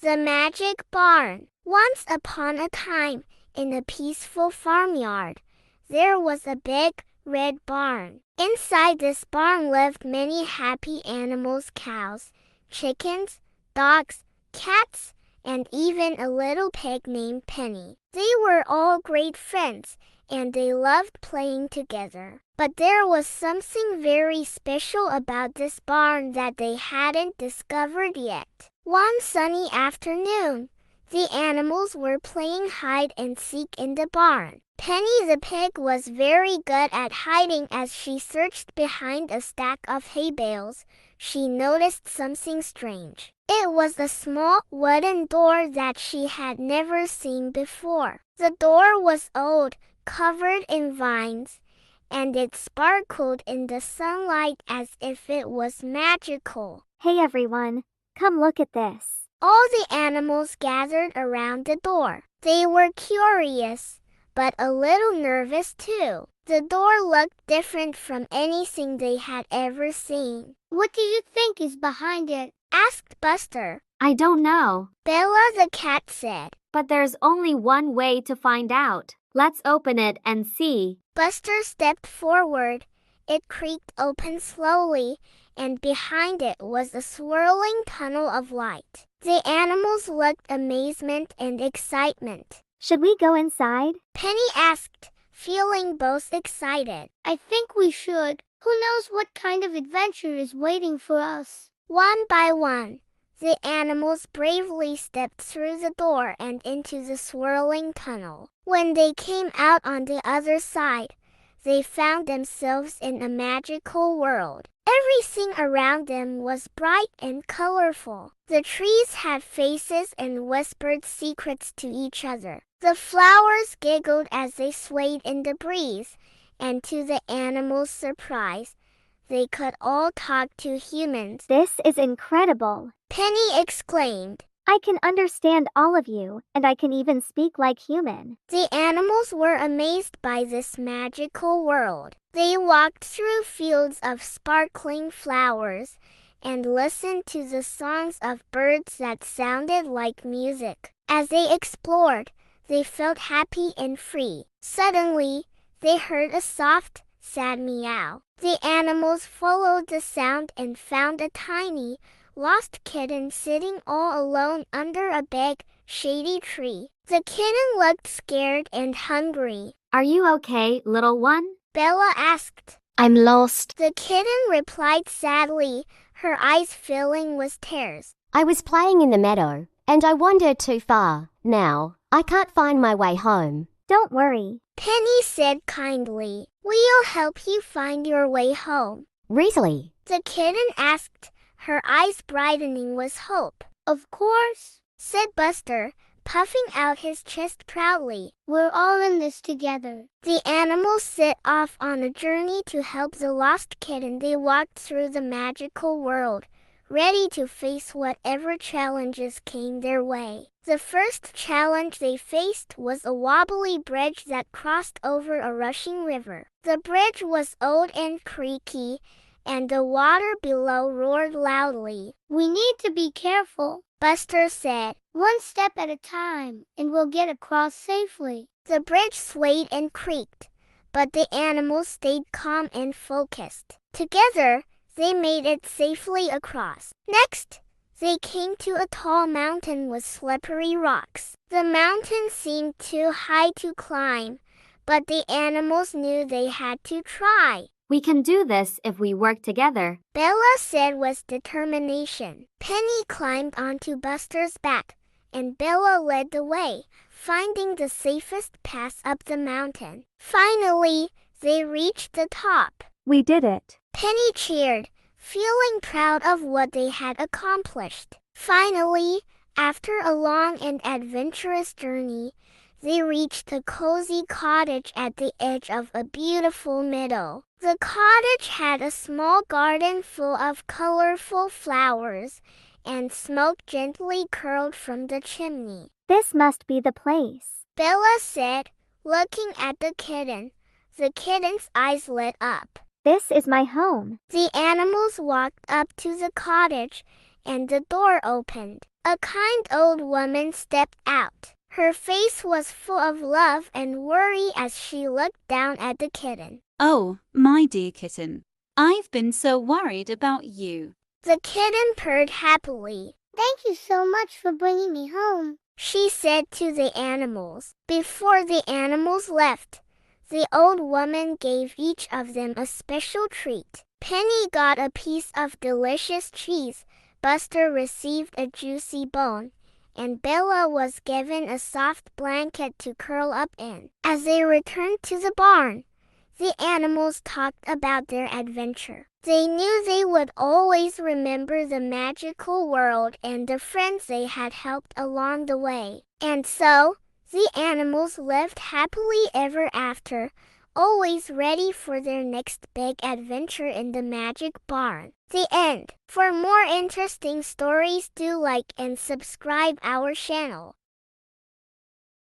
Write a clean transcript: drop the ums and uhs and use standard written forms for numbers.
The Magic Barn. Once upon a time, in a peaceful farmyard, there was a big, red barn. Inside this barn lived many happy animals: cows, chickens, dogs, cats, and even a little pig named Penny. They were all great friends, and they loved playing together. But there was something very special about this barn that they hadn't discovered yet. One sunny afternoon, the animals were playing hide and seek in the barn. Penny the pig was very good at hiding. As she searched behind a stack of hay bales, she noticed something strange. It was a small wooden door that she had never seen before. The door was old, covered in vines, and it sparkled in the sunlight as if it was magical. Hey everyone, come look at this. All the animals gathered around the door. They were curious, but a little nervous too. The door looked different from anything they had ever seen. What do you think is behind it? Asked Buster. I don't know. Bella the cat said. But there's only one way to find out. Let's open it and see. Buster stepped forward. It creaked open slowly, and behind it was a swirling tunnel of light. The animals looked amazement and excitement. Should we go inside? Penny asked, feeling both excited. I think we should. Who knows what kind of adventure is waiting for us? One by one, the animals bravely stepped through the door and into the swirling tunnel. When they came out on the other side, they found themselves in a magical world. Everything around them was bright and colorful. The trees had faces and whispered secrets to each other. The flowers giggled as they swayed in the breeze, and to the animals' surprise, they could all talk to humans. This is incredible. Penny exclaimed. I can understand all of you, and I can even speak like human. The animals were amazed by this magical world. They walked through fields of sparkling flowers and listened to the songs of birds that sounded like music. As they explored, they felt happy and free. Suddenly, they heard a soft, sad meow. The animals followed the sound and found a tiny, lost kitten sitting all alone under a big, shady tree. The kitten looked scared and hungry. Are you okay, little one? Bella asked. I'm lost. The kitten replied sadly, her eyes filling with tears. I was playing in the meadow, and I wandered too far. Now, I can't find my way home. Don't worry. Penny said kindly. We'll help you find your way home. Really? The kitten asked, her eyes brightening with hope. Of course, said Buster, puffing out his chest proudly. We're all in this together. The animals set off on a journey to help the lost kitten. They walked through the magical world, ready to face whatever challenges came their way. The first challenge they faced was a wobbly bridge that crossed over a rushing river. The bridge was old and creaky, and the water below roared loudly. We need to be careful, Buster said. One step at a time, and we'll get across safely. The bridge swayed and creaked, but the animals stayed calm and focused. Together, they made it safely across. Next, they came to a tall mountain with slippery rocks. The mountain seemed too high to climb, but the animals knew they had to try. We can do this if we work together, Bella said with determination. Penny climbed onto Buster's back, and Bella led the way, finding the safest path up the mountain. Finally, they reached the top. We did it. Penny cheered, feeling proud of what they had accomplished. Finally, after a long and adventurous journey, they reached a cozy cottage at the edge of a beautiful meadow. The cottage had a small garden full of colorful flowers, and smoke gently curled from the chimney. This must be the place, Bella said, looking at the kitten. The kitten's eyes lit up. This is my home. The animals walked up to the cottage, and the door opened. A kind old woman stepped out. Her face was full of love and worry as she looked down at the kitten. "Oh, my dear kitten, I've been so worried about you." The kitten purred happily. Thank you so much for bringing me home, she said to the animals. Before the animals left, the old woman gave each of them a special treat. Penny got a piece of delicious cheese, Buster received a juicy bone, and Bella was given a soft blanket to curl up in. As they returned to the barn, the animals talked about their adventure. They knew they would always remember the magical world and the friends they had helped along the way. And so, the animals lived happily ever after, always ready for their next big adventure in the magic barn. The end. For more interesting stories, do like and subscribe our channel.